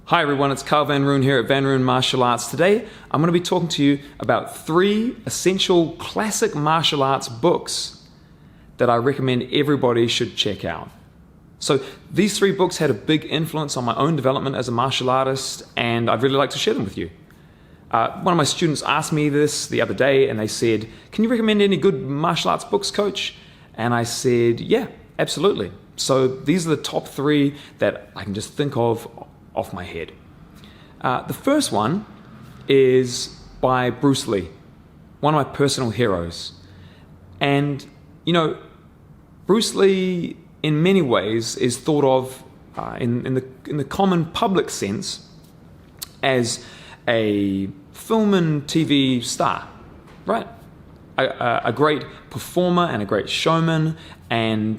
Hi everyone, it's Carl van Roon here at Van Roon Martial Arts. Today I'm going to be talking to you about 3 essential classic martial arts books that I recommend everybody should check out. So these 3 books had a big influence on my own development as a martial artist, and I'd really like to share them with you. One of my students asked me this the other day, and they said, "Can you recommend any good martial arts books, coach?" And I said, yeah, absolutely. So these are the top 3 that I can just think of off my head. The first one is by Bruce Lee, one of my personal heroes. And, you know, Bruce Lee in many ways is thought of in the common public sense as a film and TV star, right? A great performer and a great showman, and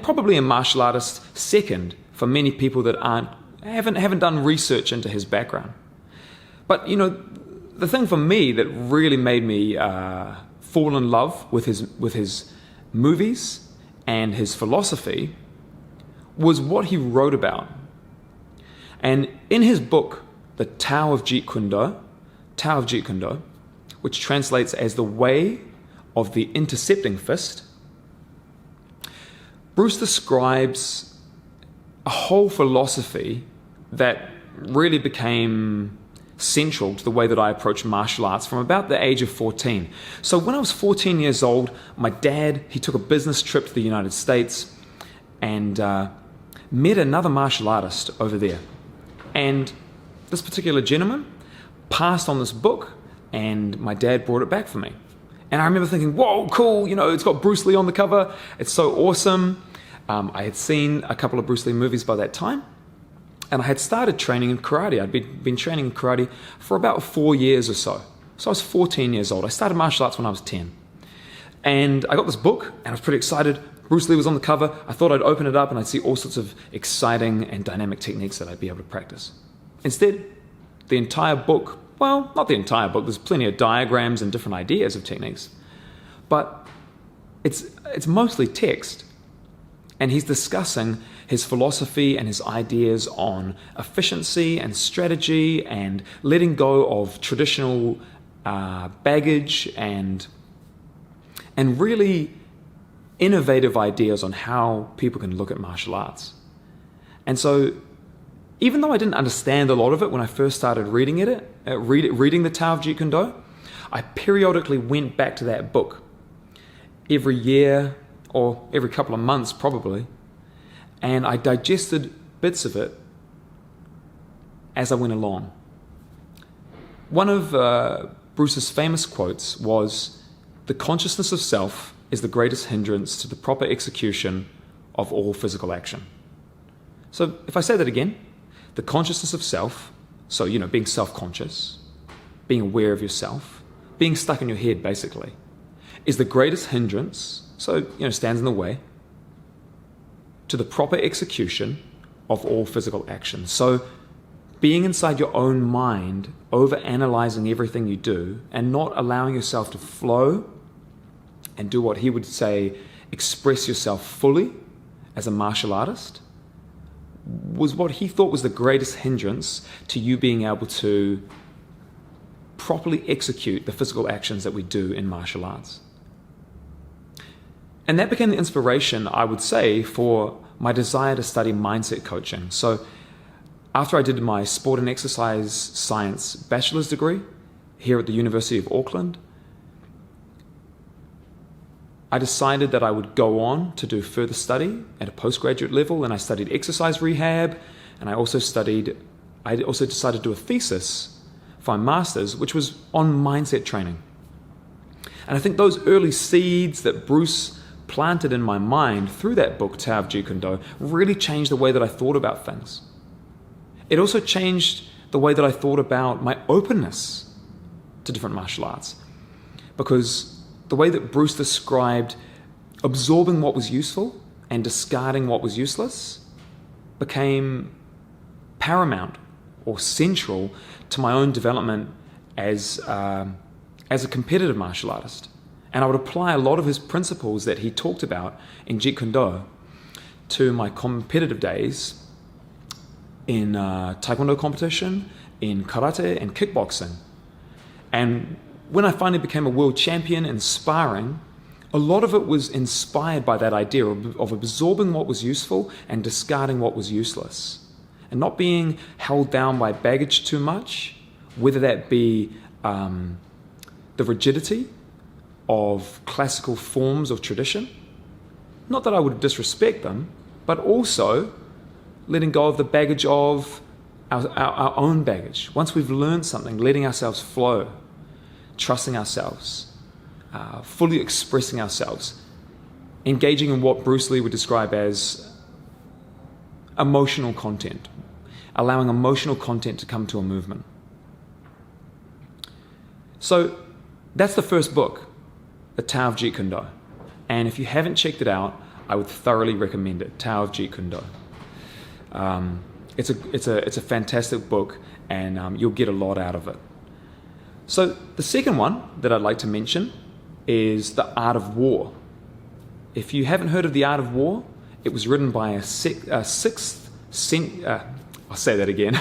probably a martial artist second for many people that haven't done research into his background. But you know, the thing for me that really made me fall in love with his movies and his philosophy was what he wrote about. And in his book, The Tao of Jeet Kune, which translates as the way of the intercepting fist, Bruce describes a whole philosophy that really became central to the way that I approach martial arts from about the age of 14. So when I was 14 years old, my dad, he took a business trip to the United States and met another martial artist over there. And this particular gentleman passed on this book, and my dad brought it back for me. And I remember thinking, whoa, cool, you know, it's got Bruce Lee on the cover, it's so awesome. I had seen a couple of Bruce Lee movies by that time, and I had started training in karate. I'd been training in karate for about 4 years or so. So I was 14 years old. I started martial arts when I was 10. And I got this book, and I was pretty excited. Bruce Lee was on the cover. I thought I'd open it up, and I'd see all sorts of exciting and dynamic techniques that I'd be able to practice. Instead, the entire book, well, not the entire book, there's plenty of diagrams and different ideas of techniques, but it's mostly text. And he's discussing his philosophy and his ideas on efficiency and strategy and letting go of traditional baggage and really innovative ideas on how people can look at martial arts. And so even though I didn't understand a lot of it when I first started reading reading the Tao of Jeet Kune, I periodically went back to that book every year or every couple of months probably, and I digested bits of it as I went along. One of Bruce's famous quotes was, "The consciousness of self is the greatest hindrance to the proper execution of all physical action." So if I say that again, the consciousness of self, so you know, being self-conscious, being aware of yourself, being stuck in your head basically, is the greatest hindrance, so you know, stands in the way, to the proper execution of all physical action. So being inside your own mind, over-analyzing everything you do, and not allowing yourself to flow and do what he would say, express yourself fully as a martial artist, was what he thought was the greatest hindrance to you being able to properly execute the physical actions that we do in martial arts. And that became the inspiration, I would say, for my desire to study mindset coaching. So after I did my sport and exercise science bachelor's degree here at the University of Auckland, I decided that I would go on to do further study at a postgraduate level, and I studied exercise rehab, and I also decided to do a thesis for my master's, which was on mindset training. And I think those early seeds that Bruce planted in my mind through that book, Tao of Jeet Kune, really changed the way that I thought about things. It also changed the way that I thought about my openness to different martial arts, because the way that Bruce described absorbing what was useful and discarding what was useless became paramount or central to my own development as a competitive martial artist. And I would apply a lot of his principles that he talked about in Jeet Kune to my competitive days in taekwondo competition, in karate and kickboxing. And when I finally became a world champion in sparring, a lot of it was inspired by that idea of absorbing what was useful and discarding what was useless, and not being held down by baggage too much, whether that be the rigidity of classical forms of tradition. Not that I would disrespect them, but also letting go of the baggage of our own baggage. Once we've learned something, letting ourselves flow, trusting ourselves, fully expressing ourselves, engaging in what Bruce Lee would describe as emotional content, allowing emotional content to come to a movement. So that's the first book, The Tao of Jeet Kune Do. And if you haven't checked it out, I would thoroughly recommend it, Tao of Jeet Kune Do. It's a fantastic book, and you'll get a lot out of it. So the second one that I'd like to mention is The Art of War. If you haven't heard of The Art of War, it was written by I'll say that again.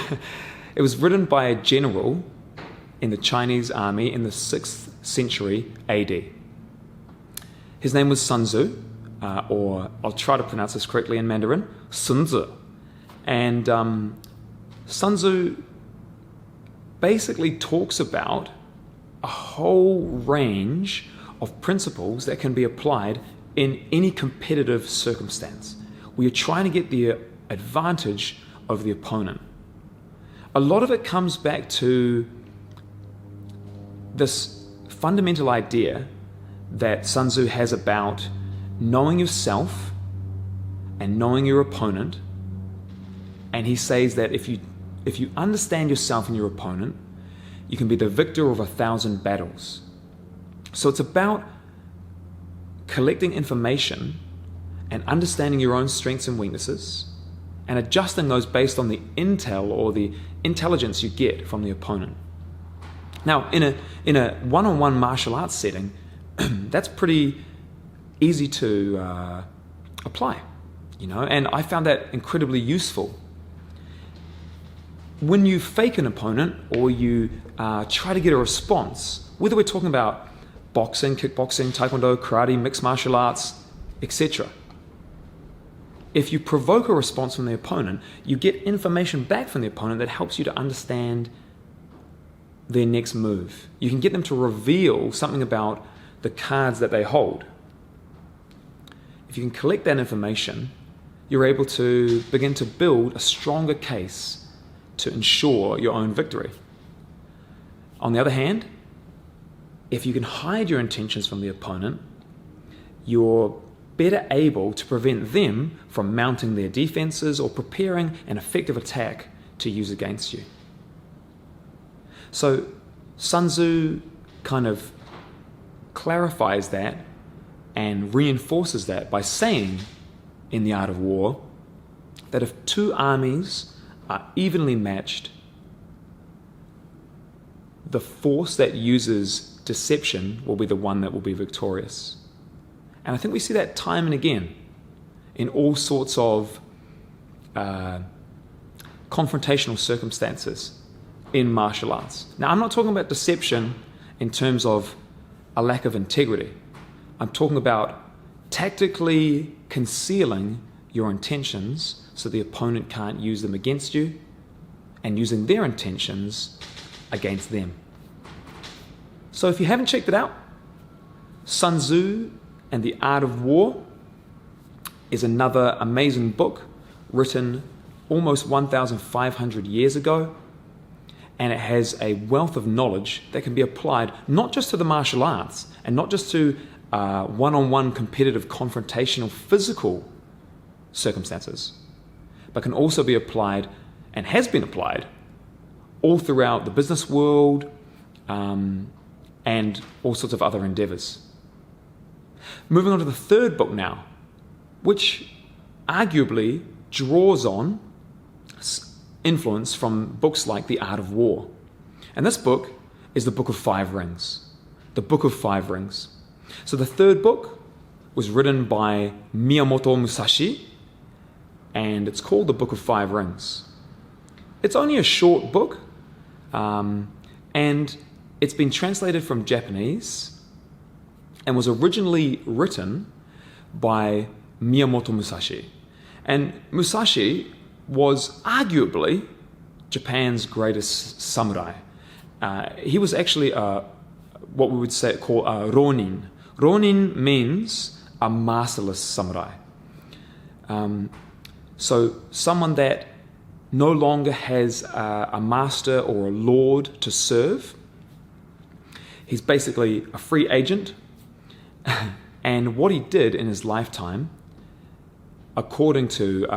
It was written by a general in the Chinese army in the 6th century AD. His name was Sun Tzu, or I'll try to pronounce this correctly in Mandarin, Sun Tzu. And Sun Tzu basically talks about a whole range of principles that can be applied in any competitive circumstance, where you're trying to get the advantage of the opponent. A lot of it comes back to this fundamental idea that Sun Tzu has about knowing yourself and knowing your opponent. And he says that if you understand yourself and your opponent, you can be the victor of 1,000 battles. So it's about collecting information and understanding your own strengths and weaknesses and adjusting those based on the intel or the intelligence you get from the opponent. Now, in a one-on-one martial arts setting, that's pretty easy to apply, and I found that incredibly useful. When you fake an opponent or you try to get a response, whether we're talking about boxing, kickboxing, taekwondo, karate, mixed martial arts, etc., if you provoke a response from the opponent, you get information back from the opponent that helps you to understand their next move. You can get them to reveal something about the cards that they hold. If you can collect that information, you're able to begin to build a stronger case to ensure your own victory. On the other hand, if you can hide your intentions from the opponent, you're better able to prevent them from mounting their defenses or preparing an effective attack to use against you. So Sun Tzu kind of clarifies that and reinforces that by saying in The Art of War that if two armies are evenly matched, the force that uses deception will be the one that will be victorious. And I think we see that time and again in all sorts of confrontational circumstances in martial arts. Now, I'm not talking about deception in terms of a lack of integrity. I'm talking about tactically concealing your intentions so the opponent can't use them against you, and using their intentions against them. So if you haven't checked it out, Sun Tzu and The Art of War is another amazing book written almost 1,500 years ago, and it has a wealth of knowledge that can be applied not just to the martial arts and not just to one-on-one competitive confrontational physical circumstances, but can also be applied and has been applied all throughout the business world and all sorts of other endeavors. Moving on to the third book now, which arguably draws on influence from books like The Art of War. And this book is the Book of Five Rings. The Book of Five Rings. So the third book was written by Miyamoto Musashi, and it's called the Book of Five Rings. It's only a short book, and it's been translated from Japanese and was originally written by Miyamoto Musashi. And Musashi was arguably Japan's greatest samurai. He was actually what we would call a ronin. Ronin means a masterless samurai. So someone that no longer has a master or a lord to serve. He's basically a free agent. And what he did in his lifetime, according to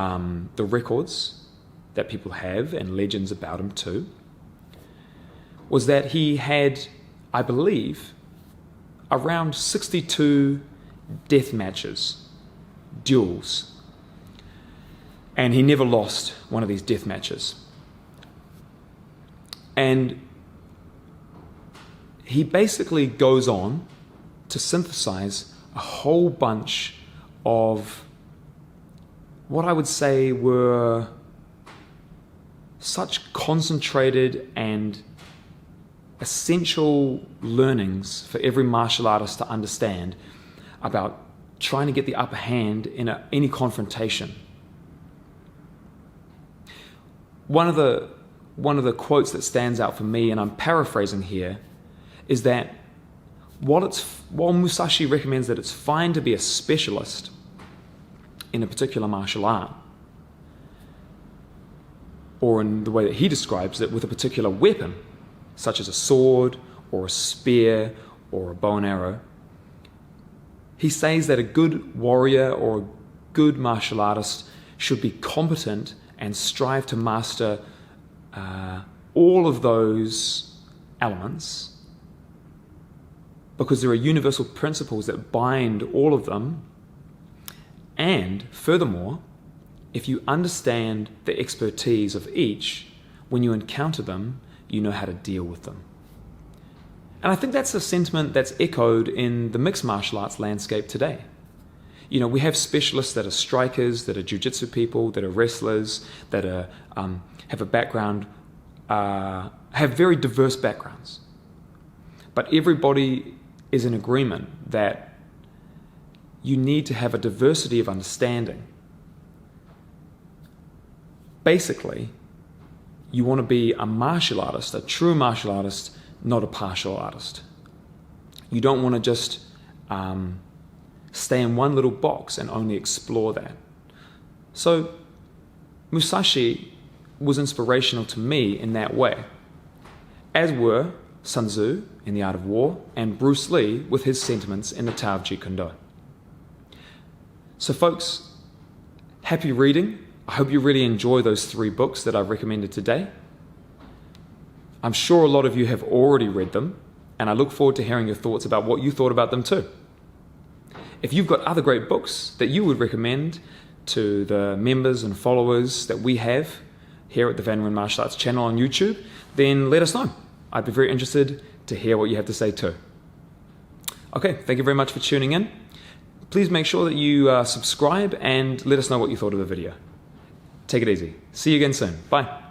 the records that people have and legends about him too, was that he had, I believe, around 62 death matches, duels. And he never lost one of these death matches. And he basically goes on to synthesize a whole bunch of what I would say were such concentrated and essential learnings for every martial artist to understand about trying to get the upper hand in any confrontation. One of the quotes that stands out for me, and I'm paraphrasing here, is that while Musashi recommends that it's fine to be a specialist in a particular martial art, or in the way that he describes it, with a particular weapon, such as a sword or a spear or a bow and arrow, he says that a good warrior or a good martial artist should be competent and strive to master all of those elements, because there are universal principles that bind all of them. And furthermore, if you understand the expertise of each, when you encounter them, you know how to deal with them. And I think that's a sentiment that's echoed in the mixed martial arts landscape today. You know, we have specialists that are strikers, that are jiu-jitsu people, that are wrestlers, that are, have a background, have very diverse backgrounds. But everybody is in agreement that you need to have a diversity of understanding. Basically, you want to be a martial artist, a true martial artist, not a partial artist. You don't want to just stay in one little box and only explore that. So Musashi was inspirational to me in that way, as were Sun Tzu in The Art of War and Bruce Lee with his sentiments in the Tao of Jeet Kune. So folks, happy reading. I hope you really enjoy those 3 books that I've recommended today. I'm sure a lot of you have already read them, and I look forward to hearing your thoughts about what you thought about them too. If you've got other great books that you would recommend to the members and followers that we have here at the Van Roon Martial Arts channel on YouTube, then let us know. I'd be very interested to hear what you have to say too. Okay, thank you very much for tuning in. Please make sure that you subscribe and let us know what you thought of the video. Take it easy. See you again soon. Bye.